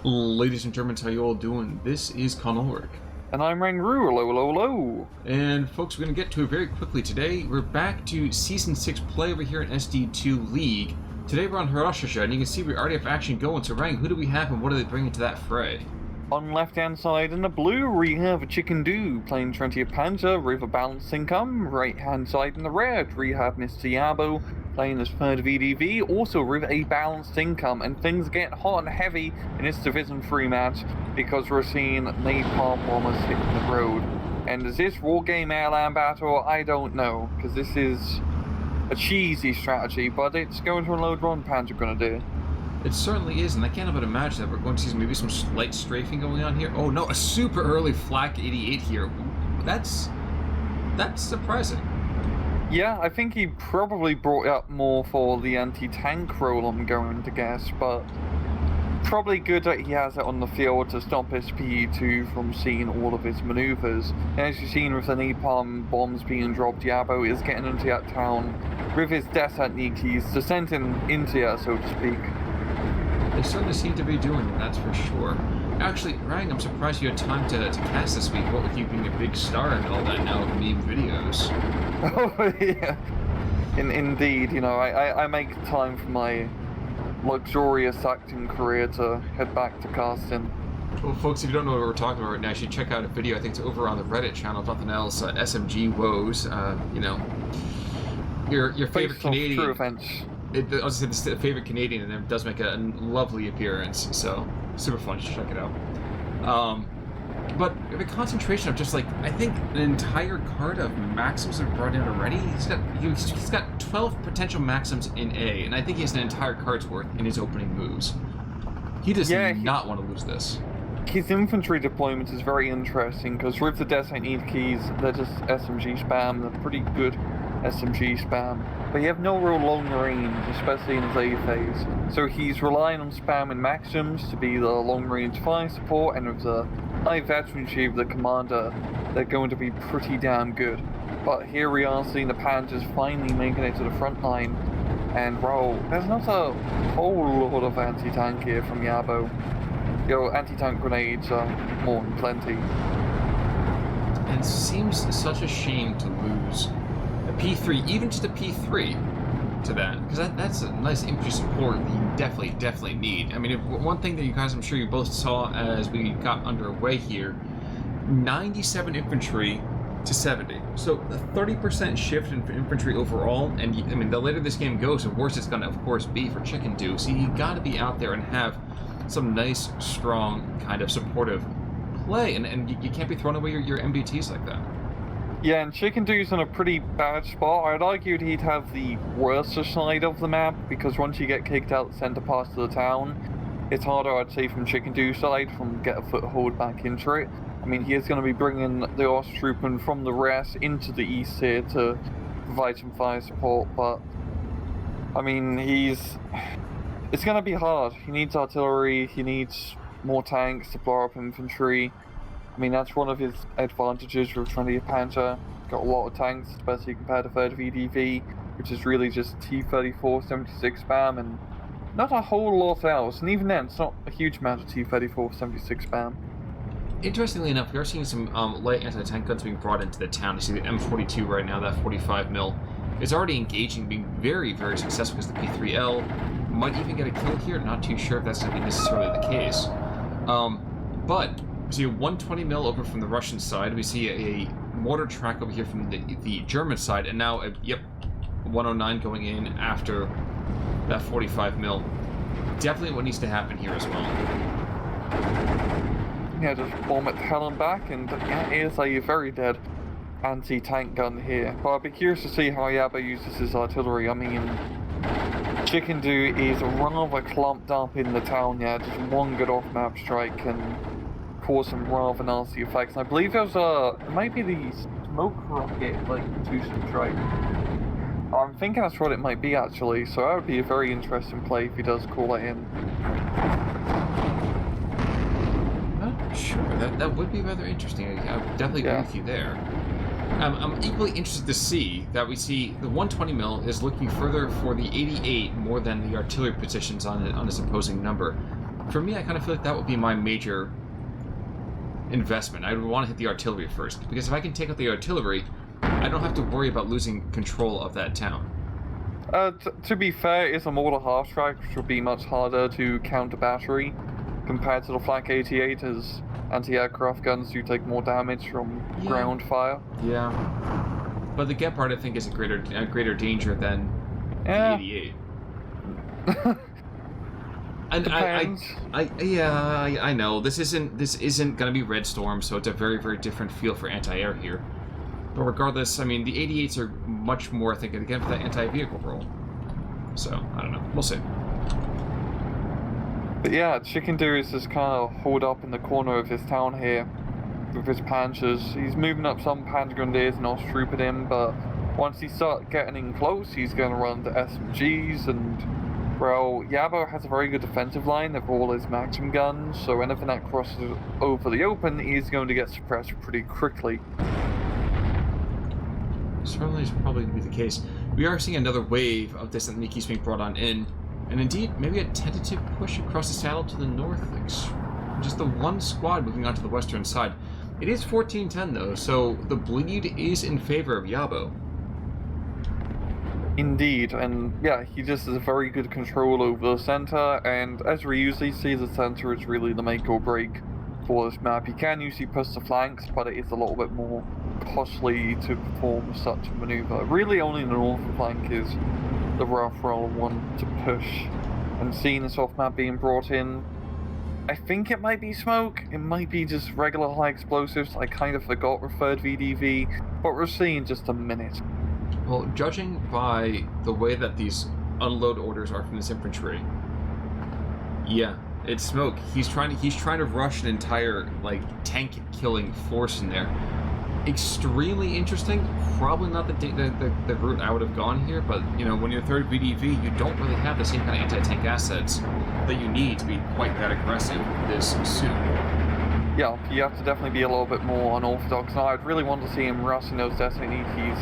Ladies and Germans, how you all doing? This is Conoric. And I'm Rangru, hello. And folks, we're going to get to it very quickly today. We're back to Season 6 play over here in SD2 League. Today we're on Haroshaje, and you can see we already have action going. So Rang, who do we have and what are they bringing to that fray? On left-hand side in the blue, we have a Chickendew playing 20th Panzer, VDV Balanced income. Right-hand side in the red, we have Mr. Yabo playing as 3rd VDV, also with a balanced income, and things get hot and heavy in this Division 3 match because we're seeing napalm bombers hitting the road. And is this war game airline battle? I don't know, because this is a cheesy strategy, but it's going to unload one Panzer gonna do. It certainly is, and I can't help but imagine that we're going to see maybe some slight strafing going on here. Oh no, a super early flak 88 here. That's surprising. Yeah, I think he probably brought it up more for the anti-tank role, I'm going to guess, but probably good that he has it on the field to stop SPE2 from seeing all of his maneuvers. And as you've seen with the napalm bombs being dropped, Yabo is getting into that town with his death technique. He's descending into it, so to speak. They certainly seem to be doing it, that's for sure. Actually, Rang, I'm surprised you had time to cast this week, what with you being a big star and all that now with meme videos. Oh, yeah. Indeed, you know, I make time for my luxurious acting career to head back to casting. Well, folks, if you don't know what we're talking about right now, you should check out a video. I think it's over on the Reddit channel, if nothing else. SMG woes, you know, your favorite Based Canadian. True events. I was going to say this is the favorite Canadian, and it does make a lovely appearance. So super fun. You should check it out. But the concentration of just like I think an entire card of maxims are brought in already. He's got 12 potential maxims in A, and I think he has an entire card's worth in his opening moves. He does not want to lose this. His infantry deployment is very interesting because with the designate keys, they're just SMG spam. They're pretty good SMG spam, but you have no real long range, especially in his A phase. So he's relying on spamming maxims to be the long range fire support, and with the high veterancy of the commander, they're going to be pretty damn good. But here we are seeing the Panzers finally making it to the front line, and wow, there's not a whole lot of anti-tank here from Yabo. Yo, anti-tank grenades are more than plenty. And it seems such a shame to lose a P3, even just a P3 to that, because that's a nice infantry support that you definitely need. I mean, one thing that you guys, I'm sure you both saw as we got underway here, 97 infantry to 70. So a 30% shift in infantry overall, and I mean, the later this game goes, the worse it's going to, of course, be for Chickendew. So you got to be out there and have some nice, strong, kind of supportive play, and you can't be throwing away your MBTs like that. Yeah, and Chickendew's in a pretty bad spot. I'd argue he'd have the worst side of the map, because once you get kicked out the center parts of the town, it's harder, I'd say, from Chickendew's side from get a foothold back into it. I mean, he is going to be bringing the Osttroopen from the rest into the east here to provide some fire support, but I mean, it's going to be hard. He needs artillery, he needs more tanks to blow up infantry. I mean, that's one of his advantages with 20th Panzer. Got a lot of tanks, especially compared to 3rd VDV, which is really just T-34 76 spam and not a whole lot else. And even then, it's not a huge amount of T-34 76 spam. Interestingly enough, we are seeing some light anti-tank guns being brought into the town. You see the M42 right now, that 45mm, is already engaging, being very successful because the P3L might even get a kill here. Not too sure if that's going to be necessarily the case. But we see a 120mm over from the Russian side. We see a mortar track over here from the German side, and now a 109 going in after that 45mm. Definitely what needs to happen here as well. Yeah, just bomb it hell and back, and yeah, it is a very dead anti-tank gun here. But I'd be curious to see how Yabo uses his artillery. I mean, Chickendew is rather clumped up in the town, yeah, just one good off-map strike can cause some rather nasty effects. And I believe there's it might be the smoke rocket, like, two-shot strike. I'm thinking that's what it might be, actually, so that would be a very interesting play if he does call it in. Sure, that would be rather interesting. I would definitely agree with you there. I'm equally interested to see that we see the 120mm is looking further for the 88 more than the artillery positions on its opposing number. for me, I kind of feel like that would be my major investment. I would want to hit the artillery first, because if I can take out the artillery, I don't have to worry about losing control of that town. To be fair, it's a mortar half strike, which will be much harder to counter battery compared to the flak 88, as anti-aircraft guns do take more damage from ground fire. Yeah, but the Gepard I think is a greater danger than the 88. And I know this isn't gonna be Red Storm, so it's a very, very different feel for anti-air here. But regardless, I mean, the 88s are much more, I think, again, for that anti-vehicle role. So, I don't know. We'll see. But yeah, Chickendew is just kind of holed up in the corner of his town here with his Panzers. He's moving up some Panzer Grenadiers and Osttrooping him, but once he starts getting in close, he's going to run the SMGs, and, well, Yabo has a very good defensive line of all his Maxim guns, so anything that crosses over the open, he's going to get suppressed pretty quickly. Certainly is probably going to be the case. We are seeing another wave of this that keeps being brought on in, and indeed, maybe a tentative push across the saddle to the north. Just the one squad moving on to the western side. It is 14-10 though, so the bleed is in favor of Yabo. Indeed, and yeah, he just has very good control over the center, and as we usually see, the center is really the make or break for this map. You can usually push the flanks, but it is a little bit more costly to perform such a maneuver. Really only the northern flank is the rough roll one to push. And seeing the soft map being brought in, I think it might be smoke, it might be just regular high explosives. I kind of forgot referred VDV, but we're seeing just a minute. Well, judging by the way that these unload orders are from this infantry, yeah, it's smoke. He's trying to rush an entire tank killing force in there. Extremely interesting. Probably not the route I would have gone here, but when you're third VDV, you don't really have the same kind of anti-tank assets that you need to be quite that aggressive this soon. Yeah, you have to definitely be a little bit more unorthodox. Now, I'd really want to see him rushing those Destiny ETs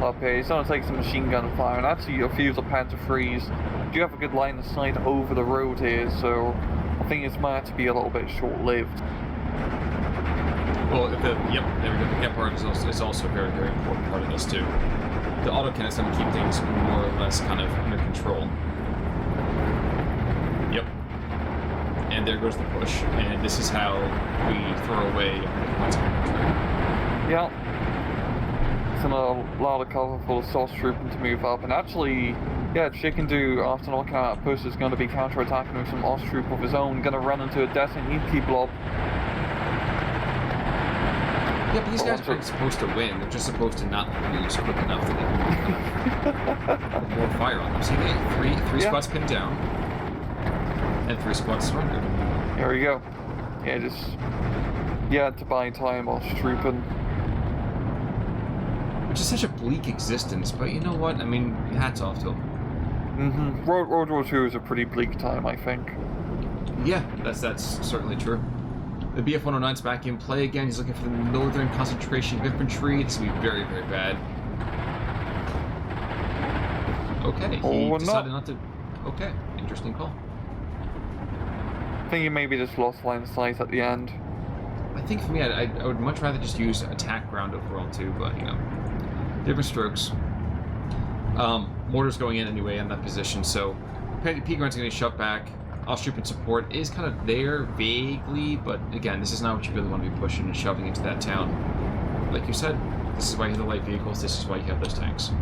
up here. He's going to take some machine gun fire, and actually a few of the Panther 3s do have a good line of sight over the road here, so I think it's might have to be a little bit short-lived. Well, there we go. The Gepard is also a very, very important part of this too. The autocannons going to keep things more or less kind of under control. Yep. And there goes the push, and this is how we throw away points of infantry. Yeah. It's a lot of cover for the Sauce Trooping to move up, and actually, yeah, Chickendew, after knocking out push, is going to be counter-attacking with some Osttroop of his own, going to run into a Destiny ET blob. Yeah, but these guys aren't supposed to win. They're just supposed to not lose quick enough to get more fire on them. So you get three squads pinned down, and 3 squads surrendered. There we go. Yeah, to buy time Ostrooping. Which is such a bleak existence, but you know what? I mean, hats off to them. World War II is a pretty bleak time, I think. Yeah, that's certainly true. The BF-109's back in play again. He's looking for the northern concentration of infantry. This will be very, very bad. Okay, he decided not to... Okay, interesting call. I think he maybe just lost line of sight at the end. I think for me, I would much rather just use attack ground overall too, but different strokes. Mortar's going in anyway in that position, so P-Grunt's going to be shut back. Osttroop support is kind of there vaguely, but again, this is not what you really want to be pushing and shoving into that town. Like you said, this is why you have the light vehicles, this is why you have those tanks.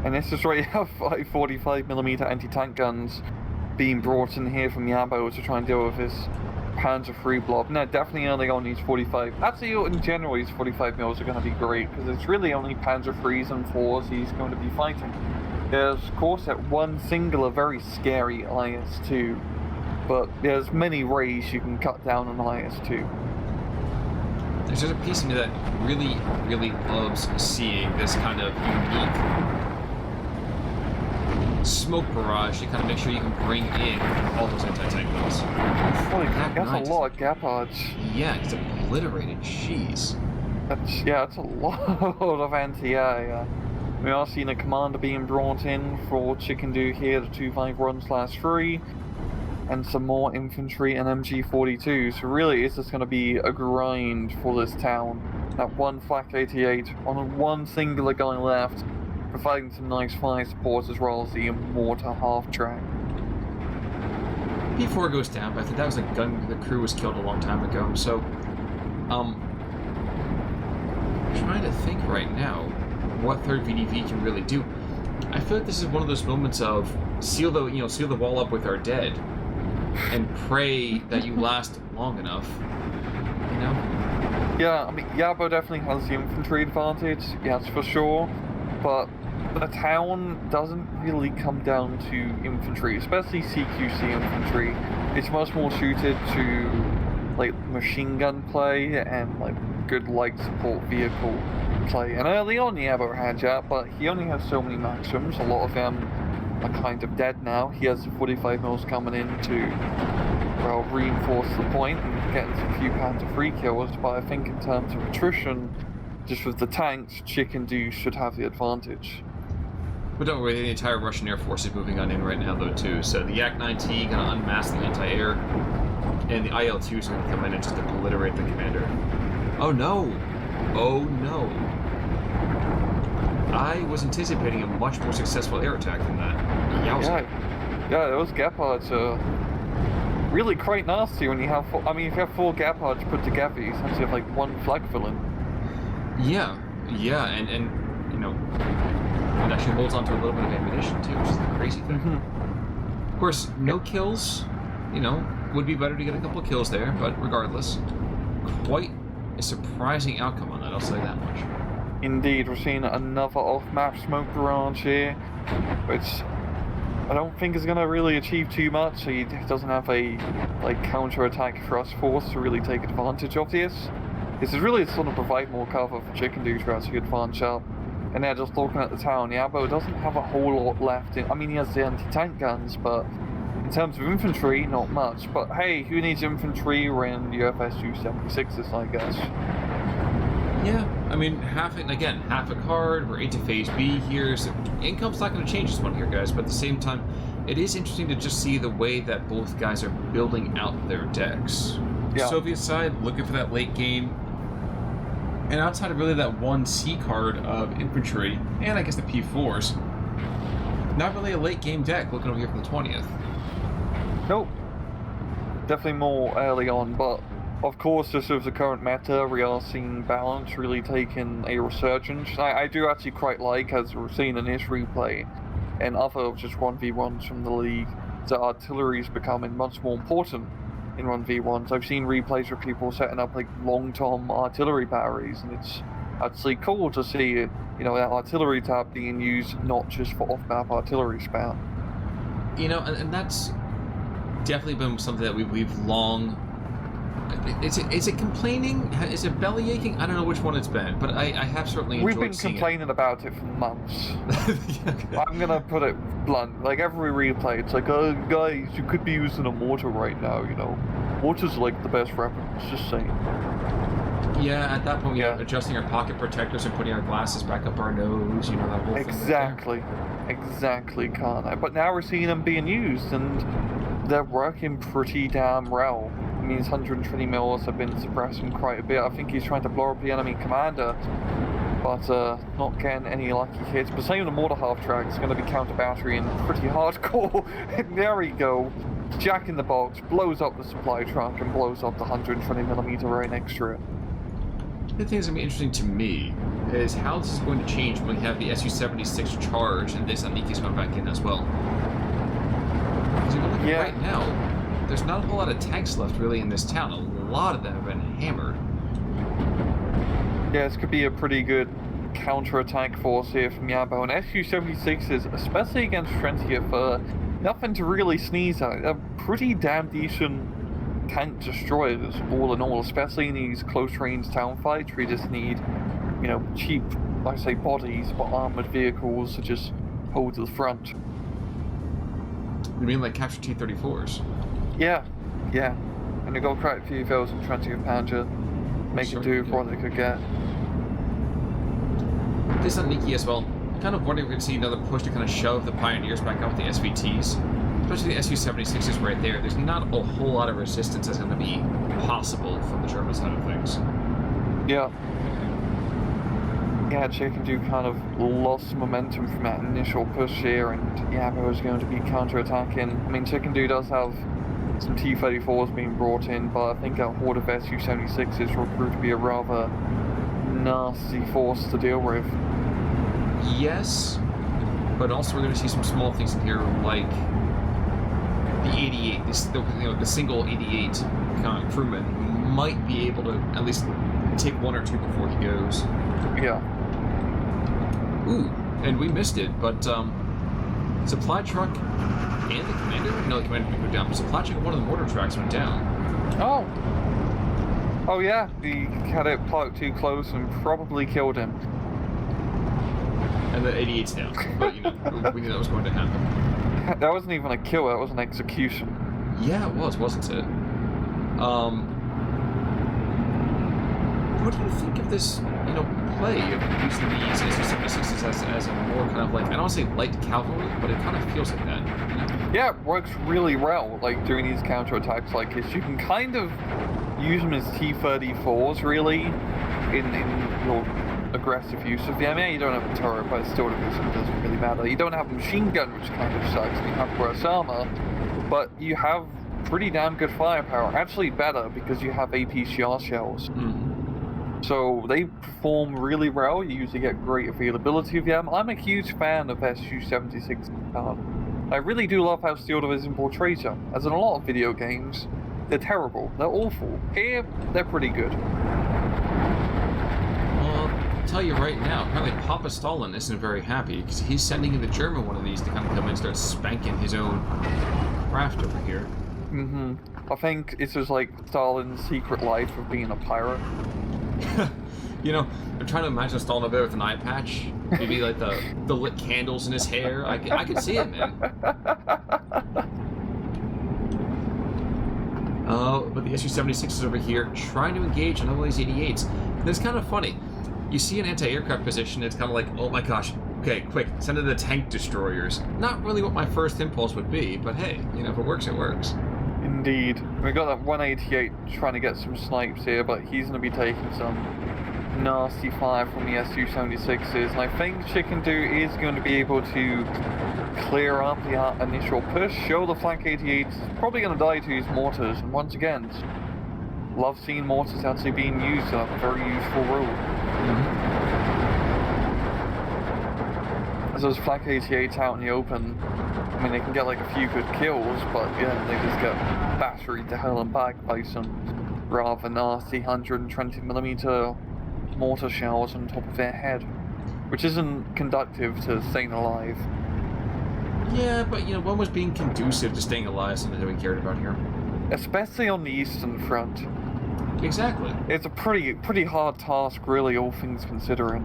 And this is why you have 45mm anti-tank guns being brought in here from Yabo to try and deal with his Panzer III blob. No, definitely only on these 45. Actually, in general, these 45mm are going to be great, because it's really only Panzer IIIs and 4s he's going to be fighting. There's, of course, that one singular very scary IS-2. But there's many ways you can cut down on IS-2. There's just a piece of me that really, really loves seeing this kind of unique smoke barrage to kind of make sure you can bring in all those anti-tank guns. That's a lot of Gepards. Yeah, it's obliterated. Jeez. That's a lot of anti-air. We are seeing a commander being brought in for Chickendew here, the 251/3. and some more infantry and MG42. So really, it's just going to be a grind for this town. That one flak 88 on one singular guy left, providing some nice fire support as well as the mortar half-track. P4 goes down, but I think that was a gun. The crew was killed a long time ago. So, trying to think right now what 3rd VDV can really do. I feel like this is one of those moments of seal the wall up with our dead, and pray that you last long enough. You know? Yeah, I mean, Yabo definitely has the infantry advantage, yes, for sure, but the town doesn't really come down to infantry, especially CQC infantry. It's much more suited to, like, machine gun play and, like, good light support vehicle play. And early on, Yabo had that, but he only has so many maxims. A lot of them are kind of dead now. He has the 45 mils coming in to, well, reinforce the point and getting some few Panzer 3 kills, but I think in terms of attrition, just with the tanks, Chickendew should have the advantage. But don't worry, the entire Russian Air Force is moving on in right now, though, too. So the Yak-9T gonna unmask the anti-air, and the IL-2 is gonna come in and just obliterate the commander. Oh no! Oh no! I was anticipating a much more successful air attack than that. Yowza. Yeah, those Gepards are really quite nasty when you have if you have 4 Gepards put together, you essentially have like one flag villain. Yeah, and you know, it actually holds on to a little bit of ammunition too, which is the crazy thing. Mm-hmm. Of course, no kills, you know, would be better to get a couple of kills there, but regardless, quite a surprising outcome on that, I'll say that much. Indeed, we're seeing another off-map smoke barrage here, which I don't think is going to really achieve too much. He doesn't have a counter-attack thrust force to really take advantage of this. This is really sort of provide more cover for Chickendew as he advance up. And now just looking at the town, Yabo doesn't have a whole lot left in. I mean, he has the anti-tank guns, but in terms of infantry, not much. But hey, who needs infantry when you have SU-76s, I guess? Yeah, I mean, half a card, we're into phase B here, so income's not going to change this one here, guys, but at the same time, it is interesting to just see the way that both guys are building out their decks. Yeah. Soviet side, looking for that late game, and outside of really that one C card of infantry, and I guess the P4s, not really a late game deck looking over here from the 20th. Nope. Definitely more early on, but of course, just with the current meta, we are seeing balance really taking a resurgence. I do actually quite like, as we're seeing in this replay, and other just 1v1s from the league, that artillery is becoming much more important in 1v1s. I've seen replays where people setting up like long-term artillery batteries, and it's actually cool to see it, you know, that artillery tab being used not just for off-map artillery spam. You know, and that's definitely been something that we've long. Is it complaining? Is it belly aching? I don't know which one it's been, but I have certainly enjoyed We've been seeing complaining about it for months. Okay. I'm gonna put it blunt. Like every replay, it's like, oh guys, you could be using a mortar right now, you know. Mortar's like the best weapon, just saying. Yeah, at that point we are adjusting our pocket protectors and putting our glasses back up our nose, you know, that whole thing. Exactly, Kana. But now we're seeing them being used, and they're working pretty damn well. I mean, his 120 mils have been suppressing quite a bit. I think he's trying to blow up the enemy commander, but not getting any lucky hits. But same with the mortar half-track, it's going to be counter-battery and pretty hardcore. And there we go. Jack in the box, blows up the supply truck and blows up the 120mm right next to it. The thing that's going to be interesting to me is how this is going to change when we have the Su-76 charge and this Aniki's going back in as well. Because if you look at right now, there's not a whole lot of tanks left really in this town. A lot of them have been hammered. Yeah, this could be a pretty good counter-attack force here from Yabo. And Su-76s, especially against 20th, nothing to really sneeze at. They're pretty damn decent tank destroyers, all in all, especially in these close-range town fights where you just need, you know, cheap, like I say, bodies, but armored vehicles to just hold to the front. You mean like capture T-34s? Yeah. And you got quite a few of those in 20th Panzer, making do with what they could get. This on Nikki as well. Kind of wondering if we're going to see another push to kind of shove the Pioneers back up with the SVTs. especially the Su-76 is right there, there's not a whole lot of resistance that's going to be possible from the German side of things. Yeah. Yeah, Chickendew kind of lost momentum from that initial push here, and Yabo is going to be counter-attacking. I mean, Chickendew does have some T-34s being brought in, but I think a horde of Su-76s will prove to be a rather nasty force to deal with. Yes, but also we're going to see some small things in here, like the 88, the single 88 kind of crewman might be able to at least take one or two before he goes. Yeah. Ooh, and we missed it, but supply truck and the commander? No, the commander didn't go down. Supply truck and one of the mortar tracks went down. Oh. Oh yeah, the cadet parked too close and probably killed him. And the 88's down, but you know, we knew that was going to happen. That wasn't even a kill, that was an execution. Yeah, it was, wasn't it? What do you think of this, play of using these Su-76s as a more kind of like, I don't want to say light cavalry, but it kind of feels like that, Yeah, it works really well, like, doing these counterattacks like this. You can kind of use them as T-34s, really, in your aggressive use of them. Yeah, you don't have a turret, but it still doesn't really matter. You don't have a machine gun, which kind of sucks, and you have brass armor, but you have pretty damn good firepower. Actually better, because you have APCR shells. So they perform really well. You usually get great availability of them. I'm a huge fan of Su-76 card. I really do love how Steel Division portrays them, as in a lot of video games, they're terrible, they're awful. Here, they're pretty good. Well, I'll tell you right now, apparently Papa Stalin isn't very happy, because he's sending in the German one of these to kind of come in and start spanking his own craft over here. I think it's just like Stalin's secret life of being a pirate. I'm trying to imagine Stalin a bit with an eye patch. Maybe like the lit candles in his hair. I can see it, man. But the Su-76 is over here trying to engage on all these 88s. And it's kind of funny. You see an anti-aircraft position, it's kind of like, oh my gosh, okay, quick, send in the tank destroyers. Not really what my first impulse would be, but hey, if it works, it works. Indeed. We got that 188 trying to get some snipes here, but he's going to be taking some nasty fire from the Su-76s, and I think Chickendew is going to be able to clear up the initial push, show the Flak 88's probably going to die to his mortars, and once again, love seeing mortars actually being used in a very useful role. As those Flak 88s out in the open, I mean, they can get like a few good kills, but yeah, they just get battered to hell and back by some rather nasty 120mm mortar shells on top of their head, which isn't conductive to staying alive. Yeah, but one was being conducive to staying alive, something that we cared about here. Especially on the Eastern Front. Exactly. It's a pretty hard task, really, all things considering.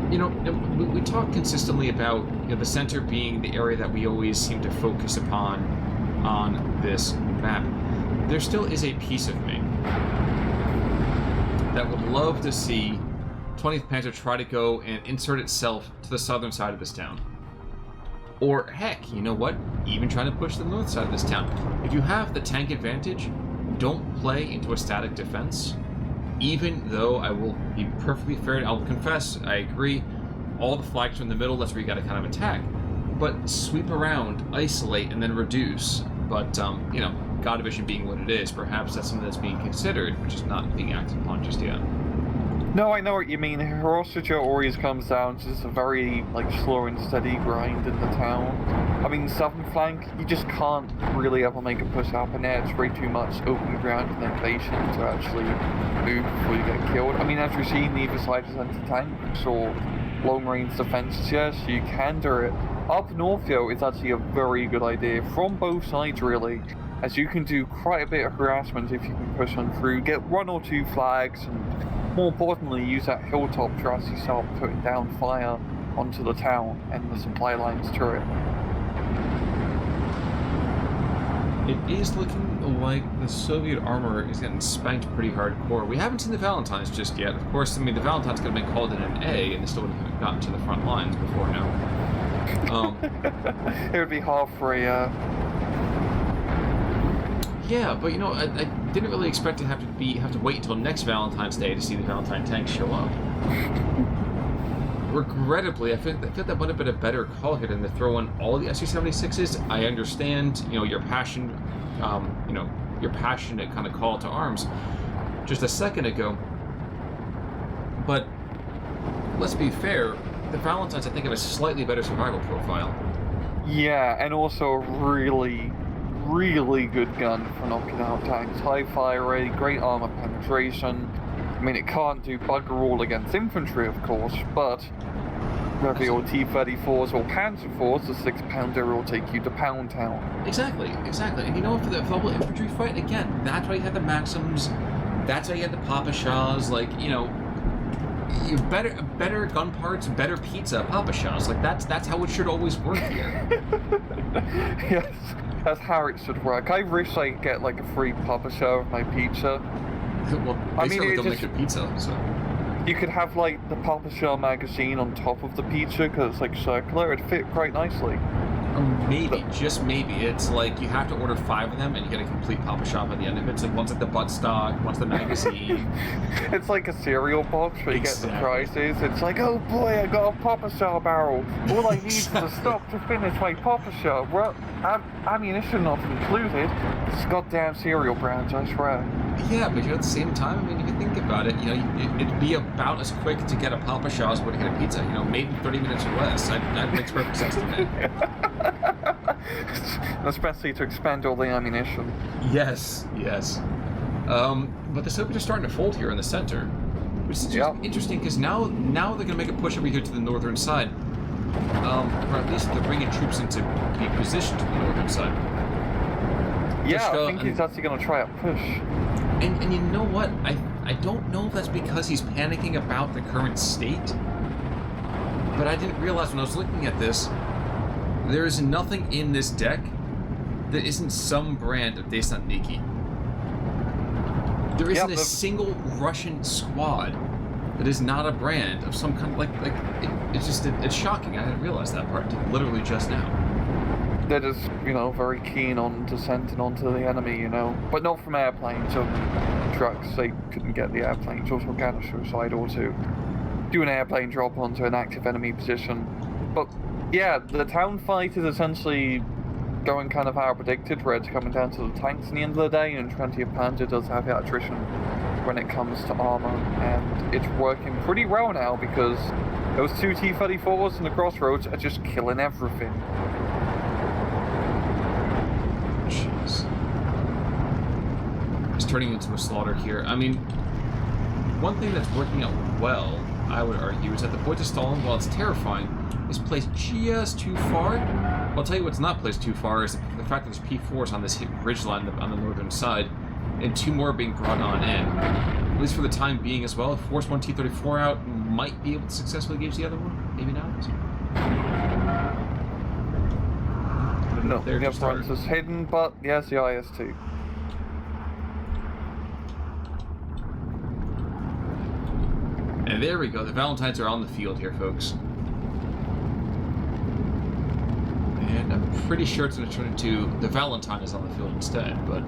We talk consistently about the center being the area that we always seem to focus upon on this map. There still is a piece of me that would love to see 20th Panzer try to go and insert itself to the southern side of this town. Or heck, you know what? Even trying to push the north side of this town. If you have the tank advantage, don't play into a static defense. Even though I will be perfectly fair, I'll confess, I agree, all the flags are in the middle, that's where you gotta kind of attack. But sweep around, isolate, and then reduce. But, God Division being what it is, perhaps that's something that's being considered, which is not being acted upon just yet. No, I know what you mean. Haroshaje always comes down to just a very, slow and steady grind in the town. I mean, southern flank, you just can't really ever make a push happen there. It's way too much open ground and then patient to actually move before you get killed. I mean, as we've seen, neither side is anti-tanks or long-range defenses, yes, you can do it. Up north, though, it's actually a very good idea from both sides, really, as you can do quite a bit of harassment if you can push on through, get one or two flags, and more importantly, use that hilltop to actually start putting down fire onto the town and the supply lines to it. It is looking like the Soviet armor is getting spanked pretty hardcore. We haven't seen the Valentines just yet. Of course, the Valentines could have been called in an A, and they still would have gotten to the front lines before now. It would be hard for a. Yeah, but you know, I didn't really expect to have to wait until next Valentine's Day to see the Valentine tanks show up. Regrettably, I think that would have been a better call here than to throw in all the SU-76s. I understand, you know, your passionate kind of call to arms just a second ago. But let's be fair, the Valentines I think have a slightly better survival profile. Yeah, and also a really good gun for knocking out tanks. High fire rate, great armor penetration. I mean, it can't do bugger all against infantry, of course, but whether your T-34s or Panzer IVs, the 6-pounder will take you to Pound Town. Exactly. And you know, for the whole infantry fight, again, that's why you had the Maxims, that's why you had the Papashas, like, you know, better gun parts, better pizza, Papashas. Like, that's how it should always work here. Yes, that's how it should work. I wish I could get, like, a free Papasha of my pizza. Well, I mean, it don't make good pizza, so... You could have, like, the Papasha magazine on top of the pizza, because it's, like, circular. It'd fit quite nicely. Or maybe, just maybe, it's like you have to order 5 of them and you get a complete Papa-Shop at the end of it. It's like one's like the buttstock, one's the magazine. It's like a cereal box where you get the prices. It's like, oh boy, I got a Papa-Shop barrel. All I need is a stop to finish my Papa-Shop. Well, ammunition not included. This goddamn cereal brands, I swear. Yeah, but at the same time, I mean, if you think about it, you know, it'd be about as quick to get a Papa-Shop as would to get a pizza. You know, maybe 30 minutes or less. That makes perfect sense to me. Especially to expend all the ammunition. Yes. But the Soviets are starting to fold here in the center, which is interesting because now they're going to make a push over here to the northern side, or at least they're bringing troops in to be positioned to the northern side. Yeah, I think he's actually going to try a push. And you know what? I don't know if that's because he's panicking about the current state, but I didn't realize when I was looking at this, there is nothing in this deck that isn't some brand of Desantniki. There isn't a single Russian squad that is not a brand of some kind of it's shocking. I didn't realize that part literally just now. They're just, you know, very keen on descending onto the enemy, you know, but not from airplanes or trucks. They couldn't get the airplanes, or get a suicide or to do an airplane drop onto an active enemy position. But yeah, the town fight is essentially going kind of how I predicted, where it's coming down to the tanks in the end of the day, and 20th Panzer does have that attrition when it comes to armor, and it's working pretty well now because those 2 T-34s in the crossroads are just killing everything. Jeez. It's turning into a slaughter here. I mean, one thing that's working out well, I would argue, is that the point of Stalin, while it's terrifying, is placed just too far. I'll tell you what's not placed too far is the fact that there's P4s on this ridgeline on the northern side, and 2 more being brought on in. At least for the time being as well. If force 1 T-34 out, might be able to successfully engage the other one. Maybe not. No, the front is hidden, but yes, the IS-2. And there we go. The Valentines are on the field here, folks. And I'm pretty sure it's going to turn into the Valentine is on the field instead, but...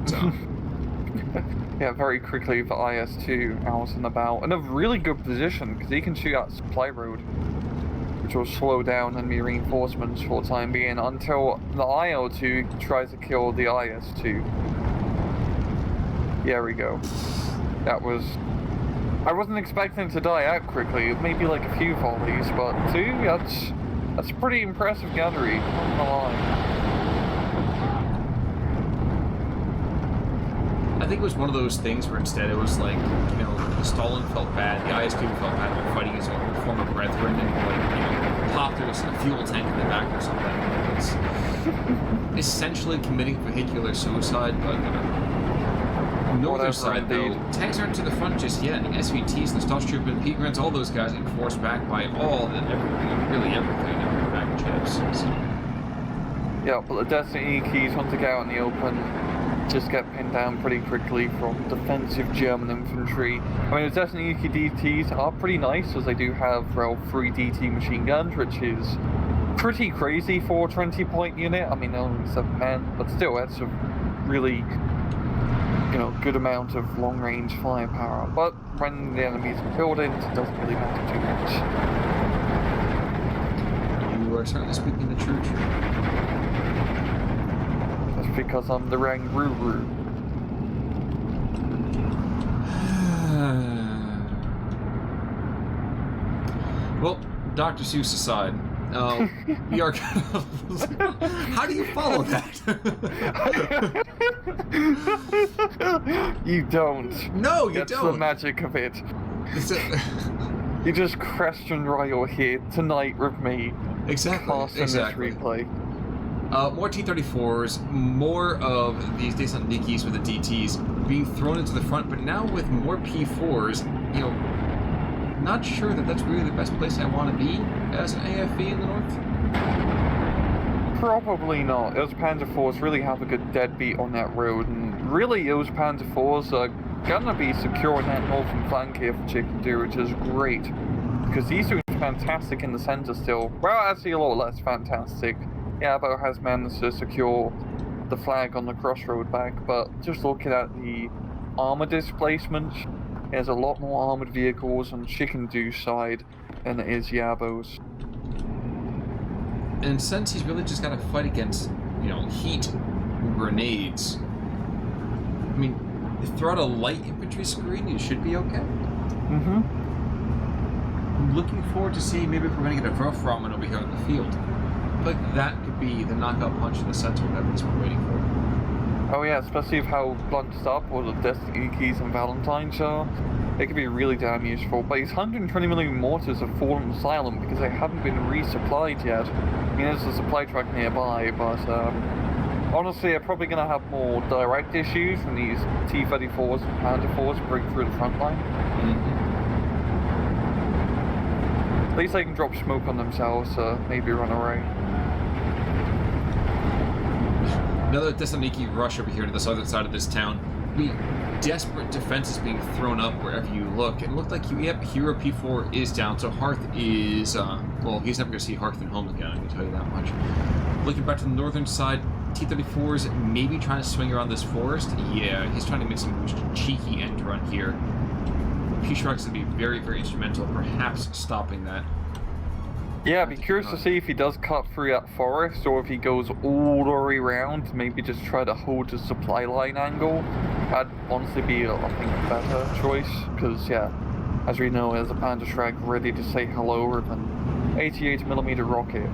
Yeah, very quickly the IS-2 out and about. In a really good position, because he can shoot out supply road, which will slow down enemy reinforcements for the time being, until the IL-2 tries to kill the IS-2. There we go. That was... I wasn't expecting to die out quickly, maybe like a few volleys, but 2, that's pretty impressive gunnery, not gonna lie. I think it was one of those things where instead it was like, you know, Stalin felt bad, the IS-2 felt bad about fighting his own former brethren, and like, you know, popped a fuel tank in the back or something. It's essentially committing vehicular suicide, but northern side though, tanks aren't to the front just yet. The SVTs and the Stahlstruppen and P-Grants, all those guys get forced back by all the really everything in the back chips. So. Yeah, but the Destiny keys want to get out in the open, just get pinned down pretty quickly from defensive German infantry. I mean, the Destiny DTs are pretty nice, as they do have 3 DT machine guns, which is pretty crazy for a 20-point unit. I mean, only 7 men, but still, that's a really, good amount of long-range firepower. But when the enemies are buildings, it doesn't really matter too much. You are certainly speaking the truth. That's because I'm the Rangruru. Well, Dr. Seuss aside, we are kind of... How do you follow that? You don't. No, you That's don't. the magic of it. You just question why you're here tonight with me. Exactly. This replay. More T-34s, more of these Desanlikis with the DTs being thrown into the front, but now with more P4s, not sure that that's really the best place I want to be as an AFV in the north. Probably not. Those Panzer IVs really have a good deadbeat on that road, and really those Panzer IVs are gonna be securing that northern flank here for Chickendew, which is great. Because these are fantastic in the center still. Well, actually a lot less fantastic. Yabo has managed to secure the flag on the crossroad back, but just looking at the armor displacement, there's a lot more armored vehicles on Chickendew's side than it is Yabo's. And since he's really just got to fight against, heat and grenades, I mean, if throw out a light infantry screen, you should be okay. Mm-hmm. I'm looking forward to seeing maybe if we're going to get a rough ramen over here on the field. But that could be the knockout punch in the center that everyone's been waiting for. Oh yeah, especially with how blunted up all the Destiny keys and Valentines are. It could be really damn useful. But these 120mm mortars have fallen silent because they haven't been resupplied yet. I mean, there's a supply truck nearby, but honestly, they're probably going to have more direct issues when these T-34s and Panzer IVs break through the front line. Mm-hmm. At least they can drop smoke on themselves, maybe run away. Another Thessaloniki rush over here to the southern side of this town. Desperate defenses being thrown up wherever you look. It looked like, Hero P4 is down, so Hearth is, well, he's never going to see Hearth and home again, I can tell you that much. Looking back to the northern side, T-34's maybe trying to swing around this forest. Yeah, he's trying to make some cheeky end run here. P-Shrik's going to be very, very instrumental, perhaps stopping that. Yeah, I'd be curious to see if he does cut through that forest, or if he goes all the way around to maybe just try to hold the supply line angle. That'd honestly be, I think, a better choice, because, yeah, as we know, there's a Panzer Shrike ready to say hello with an 88mm rocket.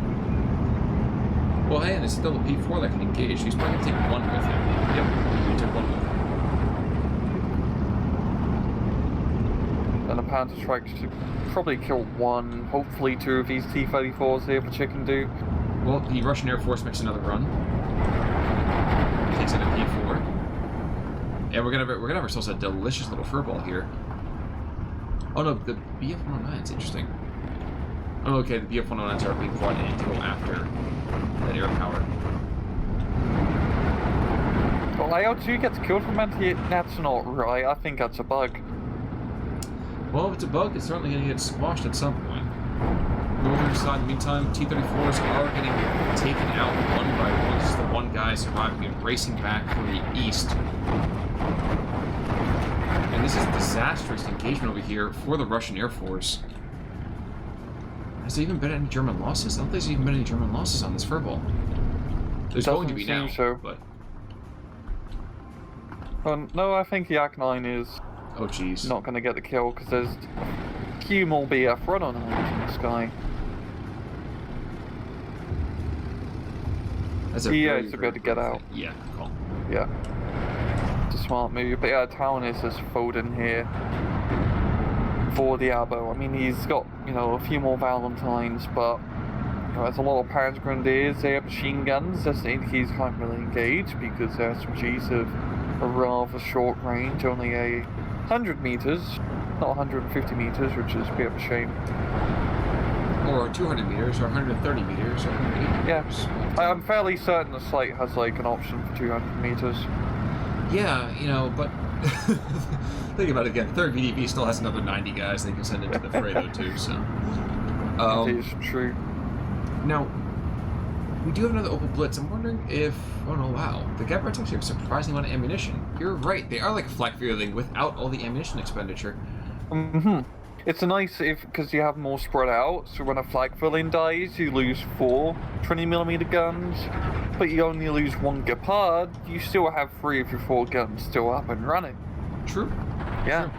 Well, hey, and there's still a P4 that can engage. He's probably going to take one with him. Yep, he took one with him. And the Panzer Strike should probably kill one, hopefully 2 of these T-34s here for Chickendew. Well, the Russian Air Force makes another run. Takes out a P4. And we're gonna have ourselves a delicious little furball here. Oh no, the BF-109's interesting. Oh, okay, the BF-109s are being brought in to go after that air power. Well, AO2 gets killed from anti, that's not right. I think that's a bug. Well, if it's a bug, it's certainly going to get squashed at some point. Northern side, in the meantime, T-34s are getting taken out one by one. This is the one guy surviving and racing back from the east. And this is a disastrous engagement over here for the Russian Air Force. Has there even been any German losses? I don't think there's even been any German losses on this furball. There's going to be now, so. But... no, I think the Yak-9 is... Oh, jeez. Not going to get the kill, because there's few more BF run on in the sky. That's a yeah, it's a good to get out. Yeah, cool. Yeah. It's a smart move. But yeah, Town is just folding here for the Yabo. I mean, he's got, a few more Valentines, but there's a lot of Panzer Grenadiers, they have machine guns. Just he's can't really engage because their SMGs have a rather short range, only a 100 meters, not 150 meters, which is a bit of a shame. Or 200 meters, or 130 meters, or 180 meters. Yeah, I'm fairly certain the slate has like an option for 200 meters. Yeah, but think about it again. The 3rd VDV still has another 90 guys they can send into the fray though too. So it is true. Now, we do have another open blitz. I'm wondering if... Oh no, wow. The Gepards actually have a surprising amount of ammunition. You're right, they are like a flak feeling without all the ammunition expenditure. It's nice because you have more spread out, so when a flag filling dies, you lose 4 20mm guns, but you only lose 1 Gepard, you still have 3 of your 4 guns still up and running. True. Yeah.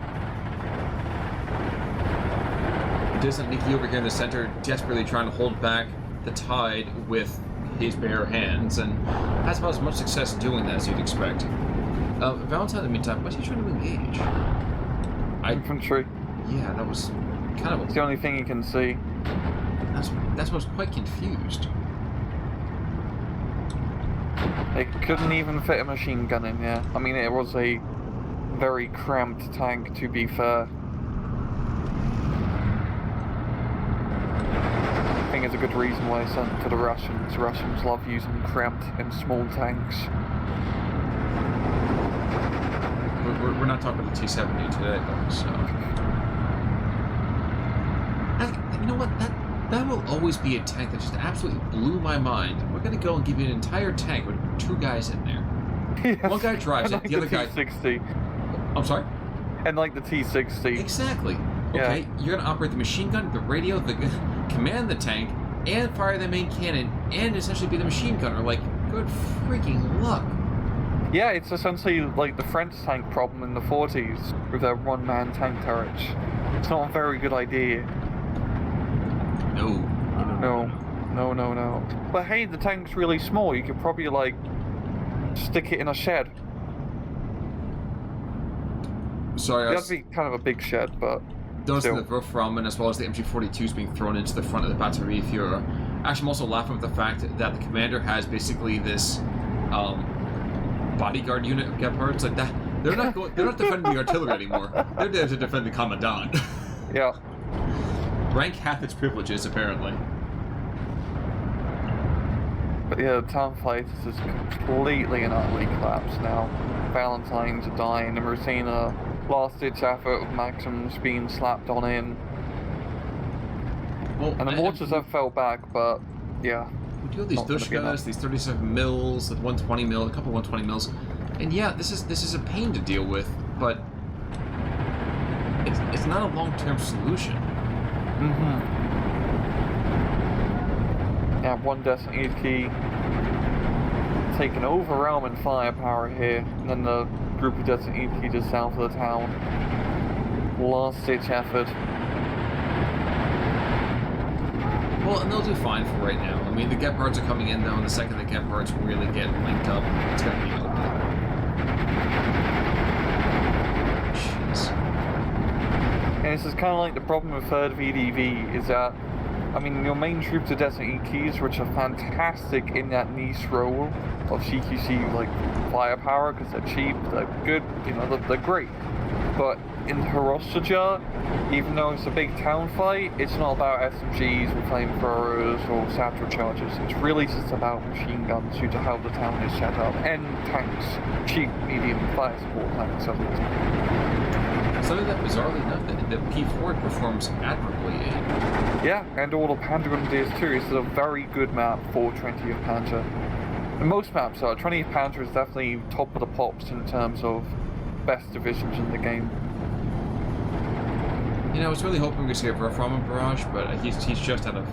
True. Doesn't Nikki over here in the center desperately trying to hold back the tide with his bare hands, and has about as much success doing that as you'd expect. Valentine, in the meantime, what's he trying to engage? Infantry. Yeah, that was kind of... It's the only thing you can see. That's what I was quite confused. They couldn't even fit a machine gun in here. I mean, it was a very cramped tank, to be fair. I think it's a good reason why I sent it to the Russians. Russians love using cramped and small tanks. We're not talking about the T-70 today, though, so... You know what? That will always be a tank that just absolutely blew my mind. We're gonna go and give you an entire tank with 2 guys in there. Yes, one guy drives it, the other guy... T-60. I'm sorry? And like the T-60. Exactly. Okay, yeah. You're gonna operate the machine gun, the radio, command the tank, and fire the main cannon, and essentially be the machine gunner. Like, good freaking luck. Yeah, it's essentially like the French tank problem in the 40s with their one-man tank turrets. It's not a very good idea. No. But hey, the tank's really small. You could probably, like, stick it in a shed. Sorry, That'd be kind of a big shed, but those are the Wolframen, as well as the MG42s being thrown into the front of the Batterie Führer. Actually, I'm also laughing at the fact that the commander has basically this bodyguard unit of Gepards. Like that, they're not defending the artillery anymore. They're there to defend the commandant. Yeah. Rank half its privileges, apparently. But yeah, the town fight is completely and utterly collapsed now. Valentine's are dying, and we're seeing a last-ditch effort of Maxims being slapped on in. Well, and the mortars have fell back, but yeah. We do have these Dushkas, these 37 mils, the 120 mil, a couple 120 mils, and yeah, this is a pain to deal with, but it's not a long-term solution. Yeah, one designated key taking overwhelming firepower here, and then the group of designated key just south of the town. Last-ditch effort. Well, and they'll do fine for right now. I mean, the Gepards are coming in, though, and the second the Gepards really get linked up, it's going to be ugly. Jeez. And this is kind of like the problem with 3rd VDV, is that, I mean, your main troops are designated keys, which are fantastic in that niche role of CQC, like, firepower, because they're cheap, they're good, you know, they're great. But in Haroshaje, even though it's a big town fight, it's not about SMGs or flamethrowers or satchel charges. It's really just about machine guns due to how the town is set up, and tanks, cheap, medium fire support tanks. Something that, bizarrely enough, the P4 performs admirably in. Yeah, and all the Panzer Grenadiers too. It's a very good map for 20th Panzer. And most maps are. 20th Panzer is definitely top of the pops in terms of best divisions in the game. You know, I was really hoping we could see a Wolframen barrage, but he's just out of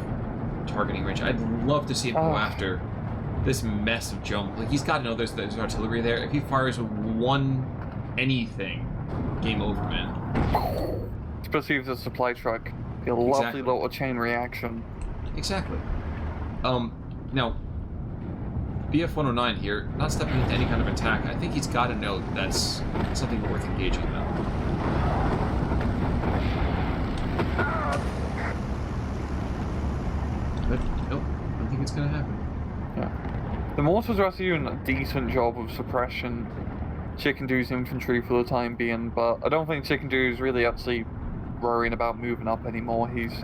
targeting range. I'd love to see him go after this mess of jump. Like, he's got to know there's artillery there. If he fires one anything, game over, man. Especially if it's a supply truck. A lovely little chain reaction. Exactly. Now, BF-109 here, not stepping into any kind of attack. I think he's got to know that's something worth engaging though. But nope, I don't think it's gonna happen. Yeah. The mortars are actually doing a decent job of suppression Chickendew's infantry for the time being, but I don't think Chickendew is really actually worrying about moving up anymore. He's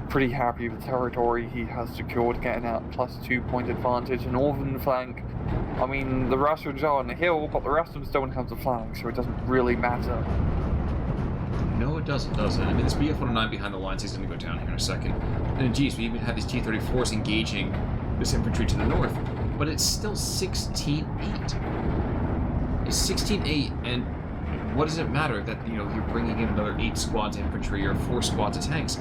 pretty happy with the territory he has secured, getting that +2 point advantage. And northern flank, I mean, the Russians are on the hill, but the Russians don't have the flank, so it doesn't really matter. No, it doesn't, does it? I mean, this BF-109 behind the lines, he's going to go down here in a second. And geez, we even had these T-34s engaging this infantry to the north, but it's still 16-8. It's 16-8, and what does it matter that you're bringing in another 8 squads of infantry or 4 squads of tanks?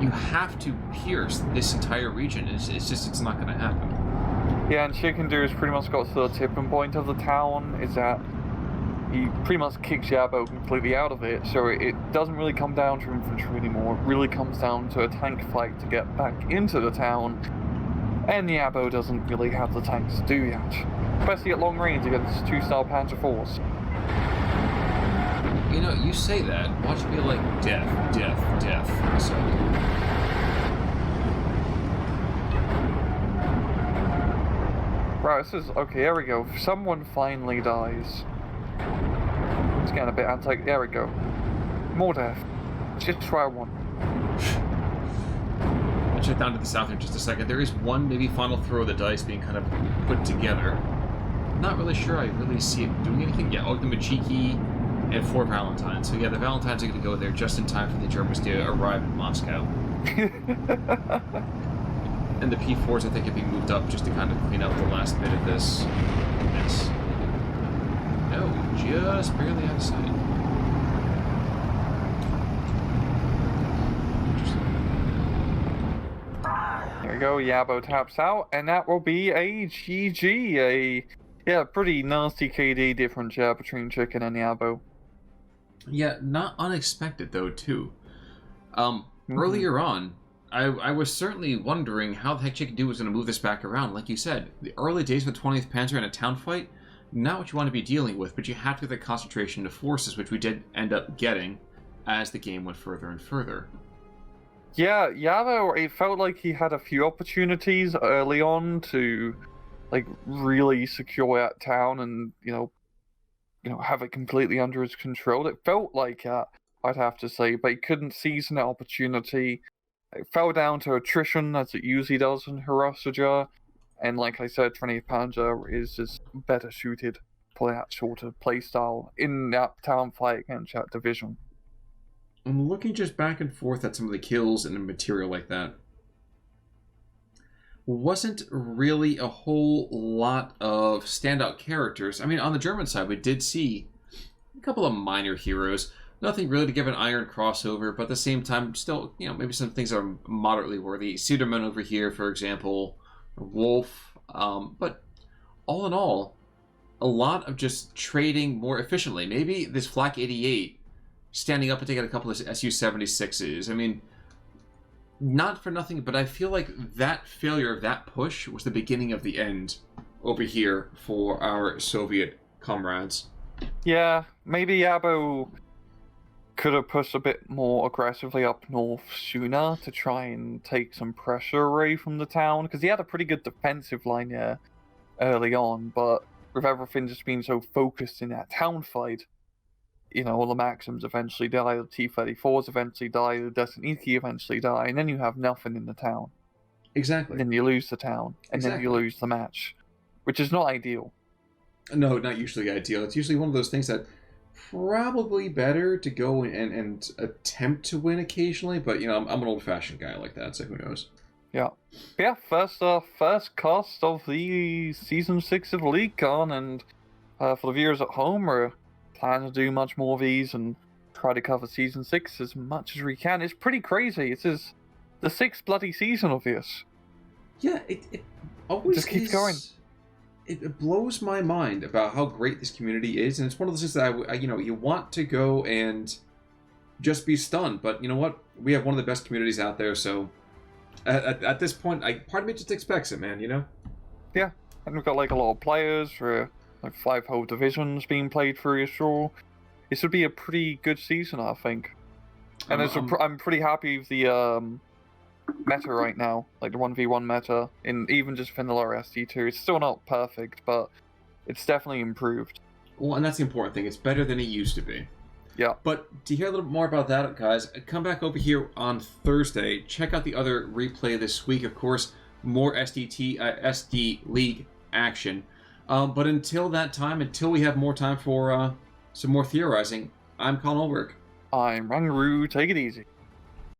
You have to pierce this entire region. It's not going to happen. Yeah, and Chickendew has pretty much got to the tipping point of the town, is that he pretty much kicks Yabo completely out of it, so it doesn't really come down to infantry anymore. It really comes down to a tank fight to get back into the town, and Yabo doesn't really have the tanks to do yet, especially at long range against 2-star Panzer force. You say that, watch it be like death, death, death, so... Right, this is... okay, here we go. Someone finally dies. It's getting a bit anti... there we go. More death. Just try one. I'll check down to the south in just a second. There is one maybe final throw of the dice being kind of put together. Not really sure I really see it doing anything yet. Oh, the Machiki and 4 Valentines. So yeah, the Valentines are going to go there just in time for the Germans to arrive in Moscow. And the P4s, I think, are being moved up just to kind of clean up the last bit of this mess. No, just barely out of sight. There we go, Yabo taps out, and that will be a GG. Yeah, pretty nasty KD difference between Chicken and Yabo. Yeah, not unexpected, though, too. Earlier on, I was certainly wondering how the heck Chickendew was going to move this back around. Like you said, the early days with 20th Panzer in a town fight, not what you want to be dealing with, but you have to get the concentration of forces, which we did end up getting as the game went further and further. Yeah, Yabo, it felt like he had a few opportunities early on to, like, really secure that town and, have it completely under his control. It felt like that, I'd have to say, but he couldn't seize that opportunity. It fell down to attrition, as it usually does in Haroshaje, and like I said, 20th Panzer is just better suited for that sort of playstyle in that town fight against that division. I'm looking just back and forth at some of the kills and the material like that. Wasn't really a whole lot of standout characters. I mean, on the German side, we did see a couple of minor heroes. Nothing really to give an iron crossover, but at the same time, still, maybe some things are moderately worthy. Cedarman over here, for example, Wolf. But all in all, a lot of just trading more efficiently. Maybe this Flak 88 standing up and taking a couple of Su-76s. I mean, not for nothing, but I feel like that failure of that push was the beginning of the end over here for our Soviet comrades. Yeah, maybe Yabo could have pushed a bit more aggressively up north sooner to try and take some pressure away from the town, because he had a pretty good defensive line there early on, but with everything just being so focused in that town fight, all the Maxims eventually die, the T-34s eventually die, the Desaniki eventually die, and then you have nothing in the town. Exactly. And then you lose the town, and then you lose the match, which is not ideal. No, not usually ideal. It's usually one of those things that probably better to go and attempt to win occasionally, but I'm an old-fashioned guy like that, so who knows. Yeah. Yeah, first cast of the Season 6 of League Con, and for the viewers at home, we're planning to do much more of these and try to cover Season 6 as much as we can. It's pretty crazy. It is the 6th bloody season of this. Yeah, it always just keeps going. It blows my mind about how great this community is, and it's one of those things that you want to go and just be stunned, but you know what? We have one of the best communities out there, so at this point, part of me just expects it, man. Yeah, and we've got like a lot of players for like 5 whole divisions being played through as well. This would be a pretty good season, I think. And I'm pretty happy with the meta right now, like the 1v1 meta, in even just vanilla ST2. It's still not perfect, but it's definitely improved. Well, and that's the important thing. It's better than it used to be. Yeah. But to hear a little bit more about that, guys, come back over here on Thursday. Check out the other replay this week. Of course, more SD League action. But until that time, until we have more time for some more theorizing, I'm Colin Ulrich. I'm Rangaroo. Take it easy.